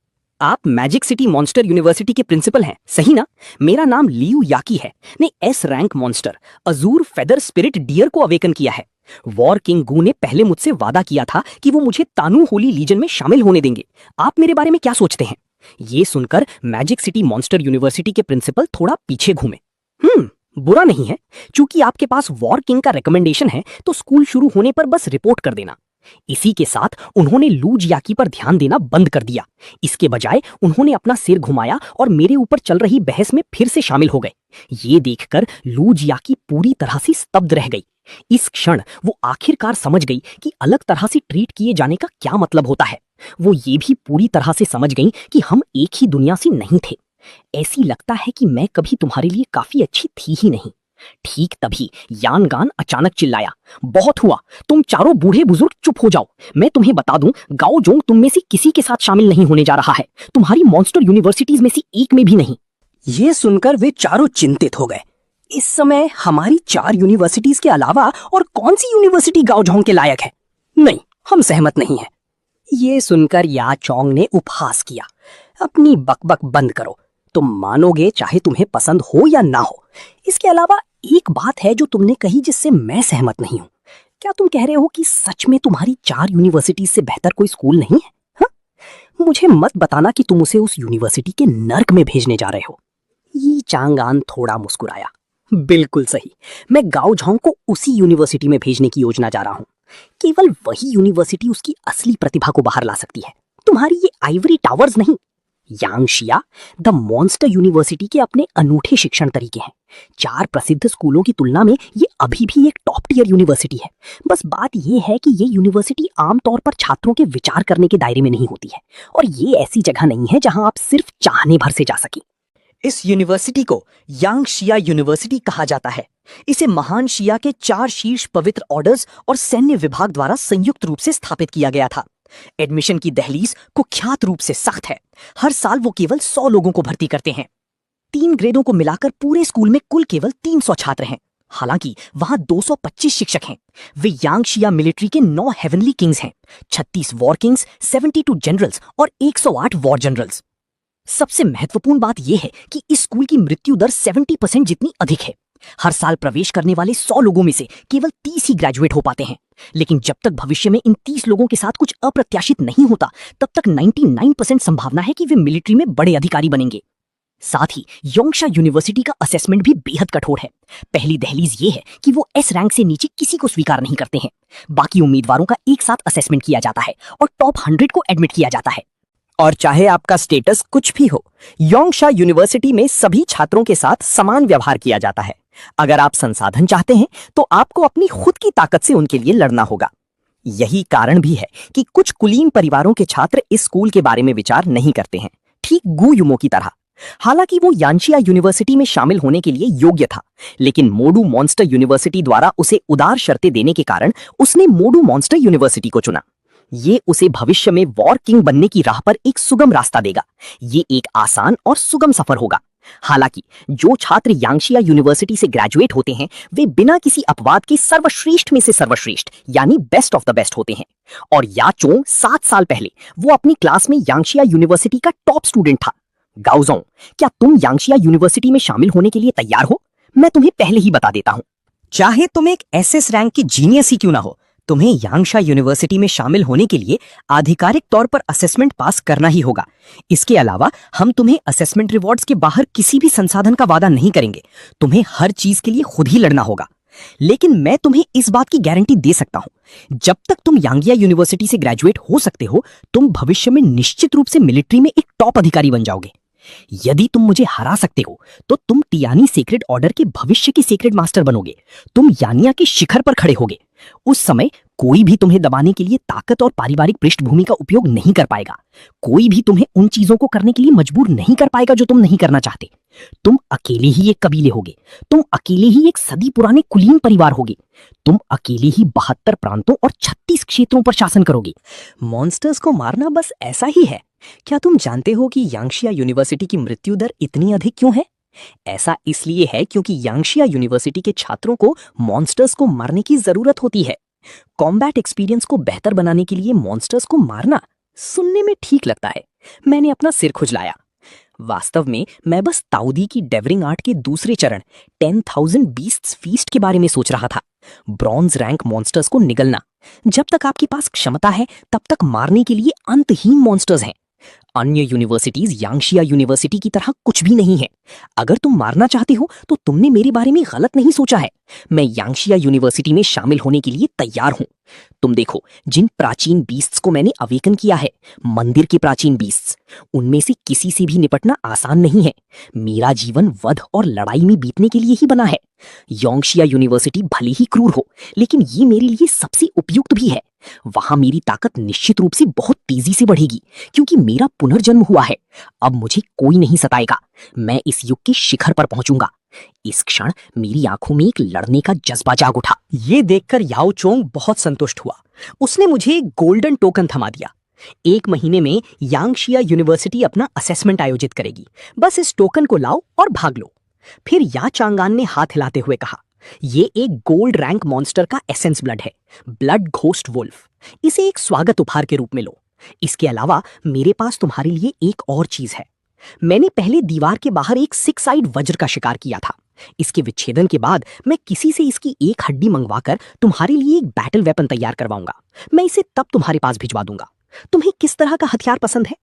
आप मैजिक सिटी मॉन्स्टर यूनिवर्सिटी के प्रिंसिपल हैं, सही ना? मेरा नाम लियू याकी है। ने S rank monster azure feather spirit deer को अवेकन किया है। वॉर किंग गू ने पहले मुझसे वादा किया था कि वो मुझे तानू होली लीजन में शामिल होने देंगे। आप मेरे बारे में क्या सोचते हैं? ये सुनकर मैजिक सिटी मॉन्स्टर यूनिवर्सिटी के प्रिंसिपल थोड़ा पीछे घूमे। बुरा नहीं है। चूंकि आपके पास वॉर किंग का रिकमेंडेशन है तो स्कूल शुरू होने पर बस रिपोर्ट कर देना। इसी के साथ उन्होंने लू जियाकी पर ध्यान देना बंद कर दिया। इसके बजाय उन्होंने अपना सिर घुमाया और मेरे ऊपर चल रही बहस में फिर से शामिल हो गए। ये देखकर लू जियाकी पूरी तरह से स्तब्ध रह गई। इस क्षण वो आखिरकार समझ गई कि अलग तरह से ट्रीट किए जाने का क्या मतलब होता है। वो ये भी पूरी तरह से समझ गई कि हम एक ही दुनिया से नहीं थे। ऐसी लगता है कि मैं कभी तुम्हारे लिए काफी अच्छी थी ही नहीं। ठीक तभी यानगान अचानक चिल्लाया, बहुत हुआ, तुम चारों बूढ़े बुजुर्ग चुप हो जाओ। मैं तुम्हें बता दूं, गाओ जोंग तुम में से किसी के साथ शामिल नहीं होने जा रहा है, तुम्हारी मॉन्स्टर यूनिवर्सिटीज में से एक में भी नहीं। ये सुनकर वे चारों चिंतित हो गए। इस समय हमारी 4 यूनिवर्सिटीज के अलावा और कौन सी यूनिवर्सिटी गाओजोंग के लायक है? नहीं, हम सहमत नहीं हैं। ये सुनकर या चोंग ने उपहास किया, अपनी बकबक बंद करो। तुम मानोगे चाहे तुम्हें पसंद हो या ना हो। इसके अलावा एक बात है जो तुमने कही जिससे मैं सहमत नहीं हूं। क्या तुम कह रहे हो कि सच में तुम्हारी 4 यूनिवर्सिटीज से बेहतर कोई स्कूल नहीं है? हा? मुझे मत बताना कि तुम उसे उस यूनिवर्सिटी के नर्क में भेजने जा रहे हो। ये चांगान थोड़ा मुस्कुराया। बिल्कुल सही, मैं गाओजोंग को उसी यूनिवर्सिटी में भेजने की योजना जा रहा हूं। केवल वही यूनिवर्सिटी उसकी असली प्रतिभा को बाहर ला सकती है, तुम्हारी ये आइवरी टावर्स नहीं। यांगशिया द मॉन्स्टर यूनिवर्सिटी के अपने अनूठे शिक्षण तरीके हैं। 4 प्रसिद्ध स्कूलों की तुलना में ये अभी भी एक टॉप टियर यूनिवर्सिटी है। बस बात ये है कि ये यूनिवर्सिटी आमतौर पर छात्रों के विचार करने के दायरे में नहीं होती है, और ये ऐसी जगह नहीं है जहां आप सिर्फ चाहने भर से जा सकें। इस यूनिवर्सिटी को यांगशिया यूनिवर्सिटी कहा जाता है। इसे महान शिया के 4 शीर्ष पवित्र ऑर्डर्स और सैन्य विभाग द्वारा संयुक्त रूप से स्थापित किया गया था। एडमिशन की दहलीज कुख्यात रूप से सख्त है। हर साल वो केवल 100 लोगों को भर्ती करते हैं। 3 ग्रेडों को मिलाकर पूरे स्कूल में कुल केवल 300 छात्र हैं। हालांकि वहां 225 शिक्षक हैं। वे यांगशिया मिलिट्री के 9 हेवनली किंग्स हैं, 36 वॉर किंग्स, 72 जनरल्स और 108 वॉर जनरल्स। सबसे महत्वपूर्ण बात यह है कि इस स्कूल की मृत्यु दर 70% जितनी अधिक है। हर साल प्रवेश करने वाले 100 लोगों में से केवल 30 ही ग्रेजुएट हो पाते हैं। लेकिन जब तक भविष्य में इन 30 लोगों के साथ कुछ अप्रत्याशित नहीं होता, तब तक 99% संभावना है कि वे मिलिट्री में बड़े अधिकारी बनेंगे। साथ ही योंगशा यूनिवर्सिटी का असेसमेंट भी बेहद कठोर है। पहली दहलीज ये है कि वो एस रैंक से नीचे किसी को स्वीकार नहीं करते हैं। बाकी उम्मीदवारों का एक साथ असेसमेंट किया जाता है और टॉप 100 को एडमिट किया जाता है। और चाहे आपका स्टेटस कुछ भी हो, योंगशा यूनिवर्सिटी में सभी छात्रों के साथ समान व्यवहार किया जाता है। अगर आप संसाधन चाहते हैं तो आपको अपनी खुद की ताकत से उनके लिए लड़ना होगा। यही कारण भी है कि कुछ कुलीन परिवारों के छात्र इस स्कूल के बारे में विचार नहीं करते हैं, ठीक गू युमो की तरह। हालांकि वो यांशिया यूनिवर्सिटी में शामिल होने के लिए योग्य था, लेकिन मोडू मॉन्स्टर यूनिवर्सिटी द्वारा उसे उदार शर्तें देने के कारण उसने मोडू मॉन्स्टर यूनिवर्सिटी को चुना। ये उसे भविष्य में वॉर किंग बनने की राह पर एक सुगम रास्ता देगा। ये एक आसान और सुगम सफर होगा। हालांकि जो छात्र यांगशिया यूनिवर्सिटी से ग्रेजुएट होते हैं वे बिना किसी अपवाद के सर्वश्रेष्ठ में से सर्वश्रेष्ठ यानी बेस्ट ऑफ द बेस्ट होते हैं। और या चोंग 7 साल पहले वो अपनी क्लास में यांगशिया यूनिवर्सिटी का टॉप स्टूडेंट था। गाओजोंग, क्या तुम यांगशिया यूनिवर्सिटी में शामिल होने के लिए तैयार हो? मैं तुम्हें पहले ही बता देता हूं, चाहे तुम एक एसएस रैंक की जीनियस ही क्यों ना हो, तुम्हें यांगशा यूनिवर्सिटी में शामिल होने के लिए आधिकारिक तौर पर असेसमेंट पास करना ही होगा। इसके अलावा हम तुम्हें असेसमेंट रिवॉर्ड्स के बाहर किसी भी संसाधन का वादा नहीं करेंगे। तुम्हें हर चीज के लिए खुद ही लड़ना होगा। लेकिन मैं तुम्हें इस बात की गारंटी दे सकता हूं, जब तक तुम यांगिया यूनिवर्सिटी से ग्रेजुएट हो सकते हो, तुम भविष्य में निश्चित रूप से मिलिट्री में एक टॉप अधिकारी बन जाओगे। यदि तुम मुझे हरा सकते हो तो तुम टियानी सीक्रेट ऑर्डर के भविष्य के सीक्रेट मास्टर बनोगे। तुम यानिया के शिखर पर खड़े होगे। उस समय कोई भी तुम्हें दबाने के लिए ताकत और पारिवारिक पृष्ठभूमि का उपयोग नहीं कर पाएगा। कोई भी तुम्हें उन चीजों को करने के लिए मजबूर नहीं कर पाएगा जो तुम नहीं करना चाहते। तुम अकेले ही एक कबीले होगे। तुम अकेले ही एक सदी पुराने कुलीन परिवार होगे। तुम अकेले ही 72 प्रांतों और 36 क्षेत्रों पर शासन करोगे। मॉन्स्टर्स को मारना बस ऐसा ही है। क्या तुम जानते हो कि यांगशिया यूनिवर्सिटी की मृत्यु दर इतनी अधिक क्यों है? ऐसा इसलिए है क्योंकि यांगशिया यूनिवर्सिटी के छात्रों को मॉन्स्टर्स को मारने की जरूरत होती है। कॉम्बैट एक्सपीरियंस को बेहतर बनाने के लिए मॉन्स्टर्स को मारना सुनने में ठीक लगता है। मैंने अपना सिर खुजलाया। वास्तव में मैं बस ताऊदी की डेवरिंग आर्ट के दूसरे चरण 10,000 बीस्ट्स फीस्ट के बारे में सोच रहा था। ब्रॉन्ज रैंक मॉन्स्टर्स को निगलना। जब तक आपके पास क्षमता है तब तक मारने के लिए अंतहीन मॉन्स्टर्स हैं। अन्य यूनिवर्सिटीज यांगशिया यूनिवर्सिटी की तरह कुछ भी नहीं है। अगर तुम मारना चाहते हो तो तुमने मेरे बारे में गलत नहीं सोचा है। मैं यांगशिया यूनिवर्सिटी में शामिल होने के लिए तैयार हूं। तुम देखो, जिन प्राचीन बीस्ट्स को मैंने अवेकन किया है, मंदिर के प्राचीन बीस्ट्स, उनमें से किसी से भी निपटना आसान नहीं है। मेरा जीवन वध और लड़ाई में बीतने के लिए ही बना है। यांगशिया यूनिवर्सिटी भले ही क्रूर हो, लेकिन ये मेरे लिए सबसे उपयुक्त भी है। वहां मेरी ताकत निश्चित रूप से बहुत तेजी से बढ़ेगी क्योंकि मेरा पुनर्जन्म हुआ है। अब मुझे कोई नहीं सताएगा। मैं इस युग के शिखर पर पहुंचूंगा। इस क्षण मेरी आंखों में एक लड़ने का जज्बा जाग उठा। ये देखकर याओ चोंग बहुत संतुष्ट हुआ। उसने मुझे एक गोल्डन टोकन थमा दिया। 1 महीने में यांगशिया यूनिवर्सिटी अपना असेसमेंट आयोजित करेगी। बस इस टोकन को लाओ और भाग लो। फिर या चांगान ने हाथ हिलाते हुए कहा, ये एक गोल्ड रैंक मॉन्स्टर का एसेंस ब्लड है, ब्लड घोस्ट वुल्फ। इसे एक स्वागत उपहार के रूप में लो। इसके अलावा मेरे पास तुम्हारे लिए एक और चीज है। मैंने पहले दीवार के बाहर एक 6 आइड वज्र का शिकार किया था। इसके विच्छेदन के बाद मैं किसी से इसकी एक हड्डी मंगवाकर तुम्हारे लिए एक बैटल वेपन तैयार करवाऊंगा। मैं इसे तब तुम्हारे पास भिजवा दूंगा। तुम्हें किस तरह का हथियार पसंद है?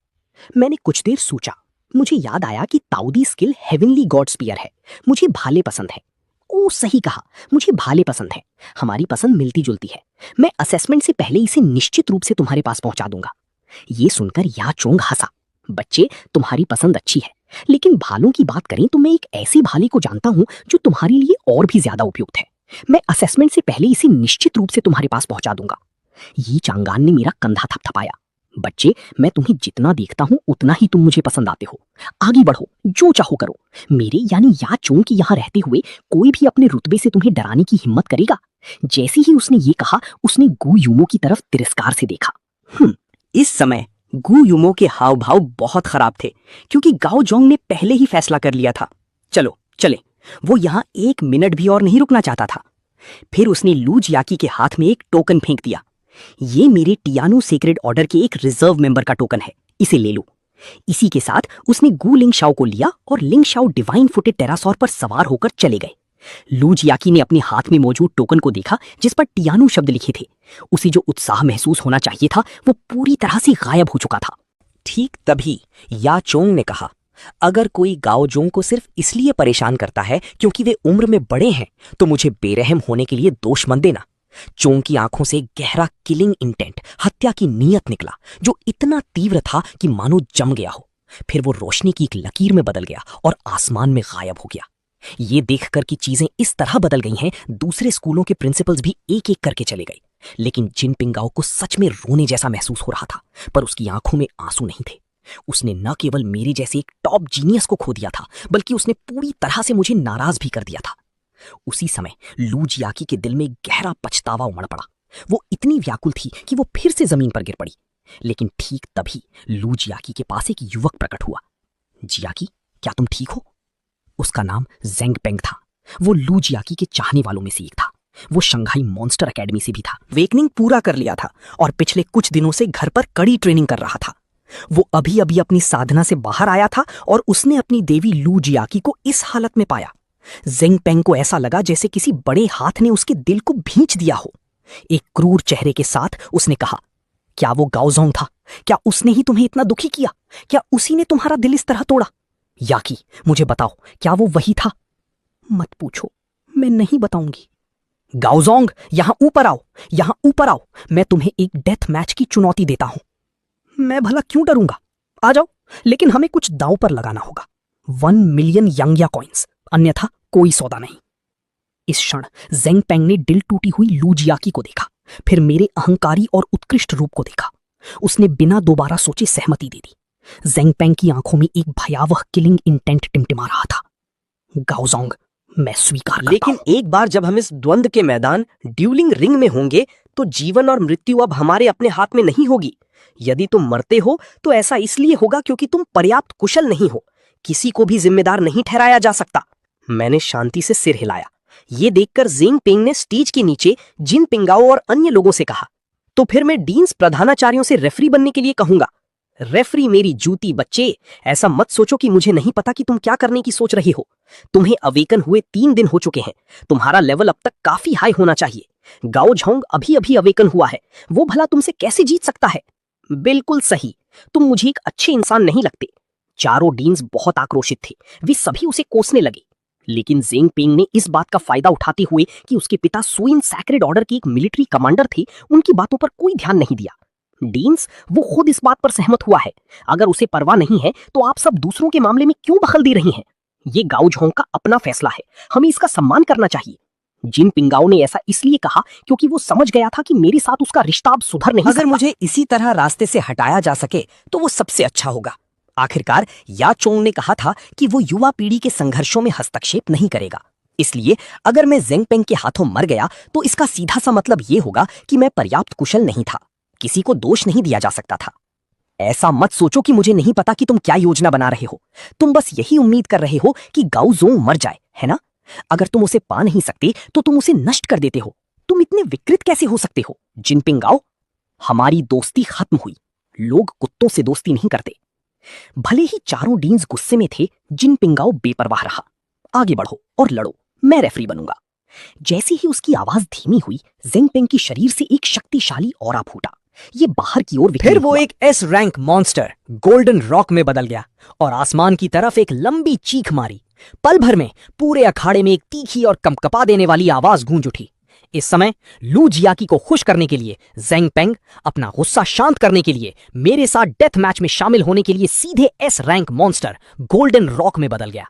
मैंने कुछ देर सोचा। मुझे याद आया कि ताऊदी स्किल हेवनली गॉड स्पीयर है। मुझे भाले पसंद है। ओ, सही कहा, मुझे भाले पसंद है। हमारी पसंद मिलती जुलती है। मैं असेसमेंट से पहले इसे निश्चित रूप से तुम्हारे पास पहुंचा दूंगा। ये सुनकर या चोंग हंसा। बच्चे, तुम्हारी पसंद अच्छी है, लेकिन भालों की बात करें तो मैं एक ऐसी भाले को जानता हूं जो तुम्हारे लिए और भी ज्यादा उपयुक्त है। मैं असेसमेंट से पहले इसे निश्चित रूप से तुम्हारे पास पहुंचा दूंगा। ये चांगान ने मेरा कंधा थपथपाया। बच्चे, मैं तुम्हें जितना देखता हूं उतना ही तुम मुझे पसंद आते हो। आगे बढ़ो, जो चाहो करो। मेरे यानी या चोंग की यहां रहते हुए कोई भी अपने रुतबे से तुम्हें डराने की हिम्मत करेगा? जैसे ही उसने ये कहा, उसने गु यूमो की तरफ तिरस्कार से देखा। इस समय गु यूमो के हाव भाव बहुत खराब थे क्योंकि गाओ जोंग ने पहले ही फैसला कर लिया था। चलो चले। वो यहां 1 मिनट भी और नहीं रुकना चाहता था। फिर उसने लू जियाकी के हाथ में एक टोकन फेंक दिया। ये मेरे टियानो सेक्रेड ऑर्डर के एक रिजर्व मेंबर का टोकन है, इसे ले लो। इसी के साथ उसने गु लिंग शाओ को लिया और लिंग शाओ डिवाइन फुटेड टेरासॉर पर सवार होकर चले गए। लू जियाकी ने अपने हाथ में मौजूद टोकन को देखा जिस पर टियानो शब्द लिखे थे। उसे जो उत्साह महसूस होना चाहिए था वो पूरी तरह से गायब हो चुका था। ठीक तभी या चोंग ने कहा, अगर कोई गाओ जोंग को सिर्फ इसलिए परेशान करता है क्योंकि वे उम्र में बड़े हैं तो मुझे बेरहम होने के लिए दोष मत देना। चोंग की आंखों से गहरा किलिंग इंटेंट, हत्या की नीयत निकला जो इतना तीव्र था कि मानो जम गया हो। फिर वो रोशनी की एक लकीर में बदल गया और आसमान में गायब हो गया। ये देखकर कि चीजें इस तरह बदल गई हैं, दूसरे स्कूलों के प्रिंसिपल्स भी एक एक करके चले गए। लेकिन जिन पिंगाओ को सच में रोने जैसा महसूस हो रहा था, पर उसकी आंखों में आंसू नहीं थे। उसने न केवल मेरे जैसे एक टॉप जीनियस को खो दिया था, बल्कि उसने पूरी तरह से मुझे नाराज भी कर दिया था। उसी समय लू जियाकी के दिल में गहरा पछतावा उमड़ पड़ा। वो इतनी व्याकुल थी कि वो फिर से जमीन पर गिर पड़ी। लेकिन ठीक तभी लू जियाकी के पास एक युवक प्रकट हुआ। जियाकी, क्या तुम ठीक हो? उसका नाम जेंग पेंग था। वो लू जियाकी के चाहने वालों में से एक था। वो शंघाई मॉन्स्टर एकेडमी से भी था। वेकनिंग पूरा कर लिया था और पिछले कुछ दिनों से घर पर कड़ी ट्रेनिंग कर रहा था। वो अभी अभी अपनी साधना से बाहर आया था और उसने अपनी देवी लू जियाकी को इस हालत में पाया। जेंग पेंग को ऐसा लगा जैसे किसी बड़े हाथ ने उसके दिल को भींच दिया हो। एक क्रूर चेहरे के साथ उसने कहा, क्या वो गाओजोंग था? क्या उसने ही तुम्हें इतना दुखी किया? क्या उसी ने तुम्हारा दिल इस तरह तोड़ा? याकी, मुझे बताओ, क्या वो वही था? मत पूछो, मैं नहीं बताऊंगी। गाओजोंग, यहां ऊपर आओ, यहां ऊपर आओ। मैं तुम्हें एक डेथ मैच की चुनौती देता हूं। मैं भला क्यों डरूंगा? आ जाओ, लेकिन हमें कुछ दांव पर लगाना होगा। 1 मिलियन यांगया कॉइन्स, अन्यथा कोई सौदा नहीं। इस क्षण जेंग पेंग ने दिल टूटी हुई लू जियाकी को देखा, फिर मेरे अहंकारी और उत्कृष्ट रूप को देखा। उसने बिना दोबारा सोचे सहमति दे दी। जेंग पेंग की आंखों में एक भयावह किलिंग इंटेंट टिमटिमा रहा था। गाओजोंग, मैं स्वीकार करता लेकिन हूं। एक बार जब हम इस द्वंद के मैदान ड्यूलिंग रिंग में होंगे तो जीवन और मृत्यु अब हमारे अपने हाथ में नहीं होगी। यदि तुम मरते हो तो ऐसा इसलिए होगा क्योंकि तुम पर्याप्त कुशल नहीं हो। किसी को भी जिम्मेदार नहीं ठहराया जा सकता। मैंने शांति से सिर हिलाया। ये देखकर जिंग पिंग ने स्टेज के नीचे जिन पिंगाओ और अन्य लोगों से कहा, तो फिर मैं डीन्स प्रधानाचार्यों से रेफरी बनने के लिए कहूंगा। रेफरी मेरी जूती बच्चे, ऐसा मत सोचो कि मुझे नहीं पता कि तुम क्या करने की सोच रही हो। तुम्हें अवेकन हुए 3 दिन हो चुके हैं। तुम्हारा लेवल अब तक काफी हाई होना चाहिए। गाओ झोंग अभी अभी अवेकन हुआ है, वो भला तुमसे कैसे जीत सकता है? बिल्कुल सही, तुम मुझे एक अच्छे इंसान नहीं लगते। चारों डीन्स बहुत आक्रोशित थे। वे सभी उसे कोसने लगे, लेकिन जेंग पिंग ने इस बात का फायदा उठाते हुए कि उसके पिता सुइन सैक्रेड ऑर्डर के एक मिलिट्री कमांडर थे, उनकी बातों पर कोई ध्यान नहीं दिया। डीन्स, वो खुद इस बात पर सहमत हुआ है। अगर उसे परवाह नहीं है तो आप सब दूसरों के मामले में क्यों दखल दे रही हैं? ये गाओ झोंग का अपना फैसला है, हमें इसका सम्मान करना चाहिए। जिन पिंगाओ ने ऐसा इसलिए कहा क्योंकि वो समझ गया था कि मेरे साथ उसका रिश्ता अब सुधर नहीं अगर सकता। मुझे इसी तरह रास्ते से हटाया जा सके तो वो सबसे अच्छा होगा। आखिरकार या चोंग ने कहा था कि वो युवा पीढ़ी के संघर्षों में हस्तक्षेप नहीं करेगा। इसलिए अगर मैं जेंग पेंग के हाथों मर गया तो इसका सीधा सा मतलब ये होगा कि मैं पर्याप्त कुशल नहीं था। किसी को दोष नहीं दिया जा सकता था। ऐसा मत सोचो कि मुझे नहीं पता कि तुम क्या योजना बना रहे हो। तुम बस यही उम्मीद कर रहे हो कि गाओ जोंग मर जाए, है ना? अगर तुम उसे पा नहीं सकते तो तुम उसे नष्ट कर देते हो। तुम इतने विकृत कैसे हो सकते हो? जिनपिंग गाओ, हमारी दोस्ती खत्म हुई। लोग कुत्तों से दोस्ती नहीं करते। भले ही चारों डीन्स गुस्से में थे, जिनपिंग गाओ बेपरवाह रहा। आगे बढ़ो और लड़ो, मैं रेफरी बनूंगा। जैसे ही उसकी आवाज धीमी हुई, जेंग पेंग की शरीर से एक शक्तिशाली ऑरा फूटा। ये बाहर की ओर फिर वो एक S rank monster golden rock में बदल गया और आसमान की तरफ एक लंबी चीख मारी। पल भर में पूरे अखाड़े में एक तीखी और कंपकपा देने वाली आवाज गूंज उठी। इस समय लू जियाकी को खुश करने के लिए जेंग पेंग अपना गुस्सा शांत करने के लिए मेरे साथ डेथ मैच में शामिल होने के लिए सीधे S rank monster golden rock में बदल गया।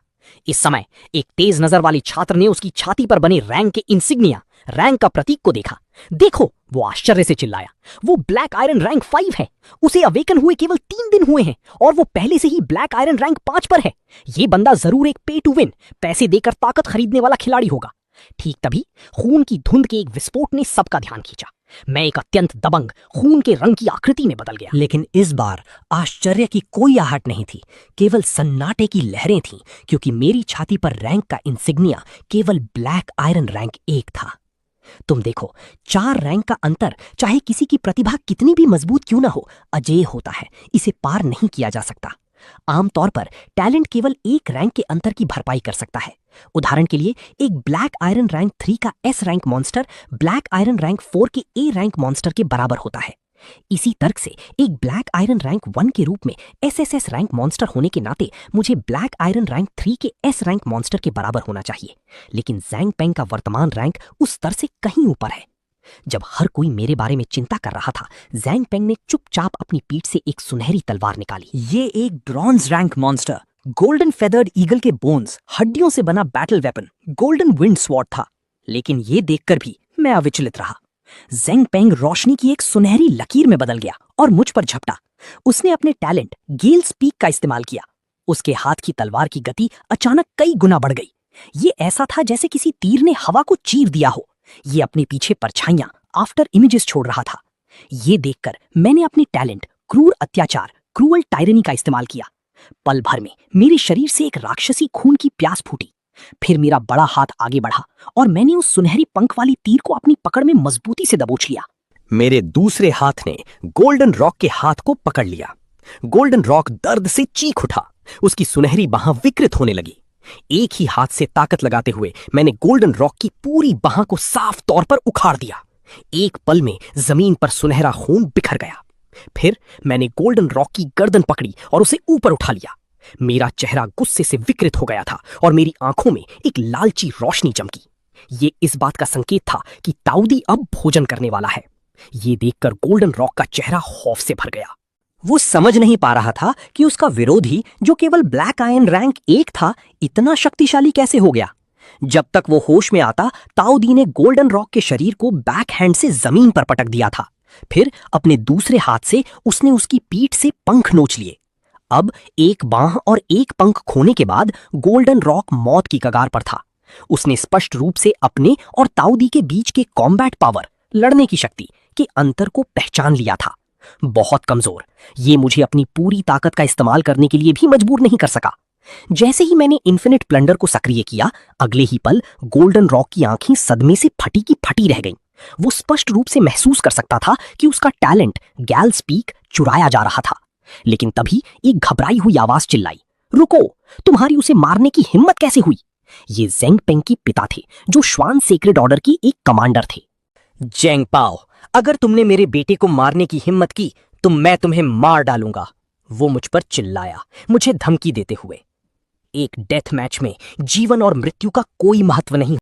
इस समय एक तेज नजर वाली छात्र ने उसकी छाती पर बने रैंक के इंसिग्निया, रैंक का प्रतीक को देखा। देखो, वो आश्चर्य से चिल्लाया, वो ब्लैक आयरन रैंक 5 है। उसे अवेकन हुए केवल 3 दिन हुए हैं और वो पहले से ही ब्लैक आयरन रैंक 5 पर है। ये बंदा जरूर एक पे टू विन, पैसे देकर ताकत खरीदने वाला खिलाड़ी होगा। ठीक तभी खून की धुंध के एक विस्फोट ने सबका ध्यान खींचा। मैं एक अत्यंत दबंग खून के रंग की आकृति में बदल गया। लेकिन इस बार आश्चर्य की कोई आहट नहीं थी, केवल सन्नाटे की लहरें थीं, क्योंकि मेरी छाती पर रैंक का इंसिग्निया केवल ब्लैक आयरन रैंक 1 था। तुम देखो, 4 रैंक का अंतर, चाहे किसी की प्रतिभा कितनी भी मजबूत क्यों ना हो, अजेय होता है। इसे पार नहीं किया जा सकता। आमतौर पर टैलेंट केवल 1 रैंक के अंतर की भरपाई कर सकता है। उदाहरण के लिए, एक ब्लैक आयरन रैंक 3 का S rank monster black iron rank 4 के ए रैंक मॉन्स्टर के बराबर होता है। इसी तर्क से एक ब्लैक आयरन रैंक 1 के रूप में एसएसएस रैंक मॉन्स्टर होने के नाते मुझे ब्लैक आयरन रैंक 3 के एस रैंक मॉन्स्टर के बराबर होना चाहिए। लेकिन जेंग पेंग का वर्तमान रैंक उस स्तर से कहीं ऊपर है। जब हर कोई मेरे बारे में चिंता कर रहा था, जेंग पेंग ने चुपचाप अपनी पीठ से एक सुनहरी तलवार निकाली। ये एक bronze rank monster golden feathered eagle के बोन्स, हड्डियों से बना battle weapon golden wind sword था। लेकिन ये देखकर भी मैं अविचलित रहा। जेंग पेंग रोशनी की एक सुनहरी लकीर में बदल गया और मुझ पर झपटा। उसने अपने टैलेंट गेल स्पीक का इस्तेमाल किया। उसके हाथ की तलवार की गति अचानक कई गुना बढ़ गई। ये ऐसा था जैसे किसी तीर ने हवा को चीर दिया हो। ये अपने पीछे परछाइयां, आफ्टर इमेजेस छोड़ रहा था। ये देखकर मैंने अपनी टैलेंट क्रूर अत्याचार, क्रूअल टायरनी का इस्तेमाल किया। पल भर में मेरे शरीर से एक राक्षसी खून की प्यास फूटी। फिर मेरा बड़ा हाथ आगे बढ़ा और मैंने उस सुनहरी पंख वाली तीर को अपनी पकड़ में मजबूती से दबोच लिया। मेरे दूसरे हाथ ने गोल्डन रॉक के हाथ को पकड़ लिया। गोल्डन रॉक दर्द से चीख उठा। उसकी सुनहरी बाह विकृत होने लगी। एक ही हाथ से ताकत लगाते हुए मैंने गोल्डन रॉक की पूरी बाह को साफ तौर पर उखाड़ दिया। एक पल में जमीन पर सुनहरा खून बिखर गया। फिर मैंने गोल्डन रॉक की गर्दन पकड़ी और उसे ऊपर उठा लिया। मेरा चेहरा गुस्से से विकृत हो गया था और मेरी आंखों में एक लालची रोशनी चमकी। ये इस बात का संकेत था कि ताऊदी अब भोजन करने वाला है। ये देखकर गोल्डन रॉक का चेहरा खौफ से भर गया। वो समझ नहीं पा रहा था कि उसका विरोधी, जो केवल ब्लैक आयरन रैंक 1 था, इतना शक्तिशाली कैसे हो गया। जब तक वो होश में आता, ताऊदी ने गोल्डन रॉक के शरीर को बैकहैंड से जमीन पर पटक दिया था। फिर अपने दूसरे हाथ से उसने उसकी पीठ से पंख नोच लिए। अब एक बांह और एक पंख खोने के बाद गोल्डन रॉक मौत की कगार पर था। उसने स्पष्ट रूप से अपने और ताऊदी के बीच के कॉम्बैट पावर, लड़ने की शक्ति के अंतर को पहचान लिया था। बहुत कमजोर, ये मुझे अपनी पूरी ताकत का इस्तेमाल करने के लिए भी मजबूर नहीं कर सका। जैसे ही मैंने इन्फिनिट प्लंडर को सक्रिय किया, अगले ही पल गोल्डन रॉक की आंखें सदमे से फटी की फटी रह गईं। वो स्पष्ट रूप से महसूस कर सकता था कि उसका टैलेंट गैल स्पीक चुराया जा रहा था। लेकिन तभी एक घबराई हुई आवाज चिल्लाई, रुको, तुम्हारी उसे मारने की हिम्मत कैसे हुई? ये जेंग पेंग के पिता थे, जो श्वान सेक्रेड ऑर्डर की एक कमांडर थे। जेंग पाओ, अगर तुमने मेरे बेटे को मारने की हिम्मत की तो मैं तुम्हें मार डालूंगा, वो मुझ पर चिल्लाया, मुझे धमकी देते हुए। एक डेथ मैच में जीवन और मृत्यु का कोई महत्व नहीं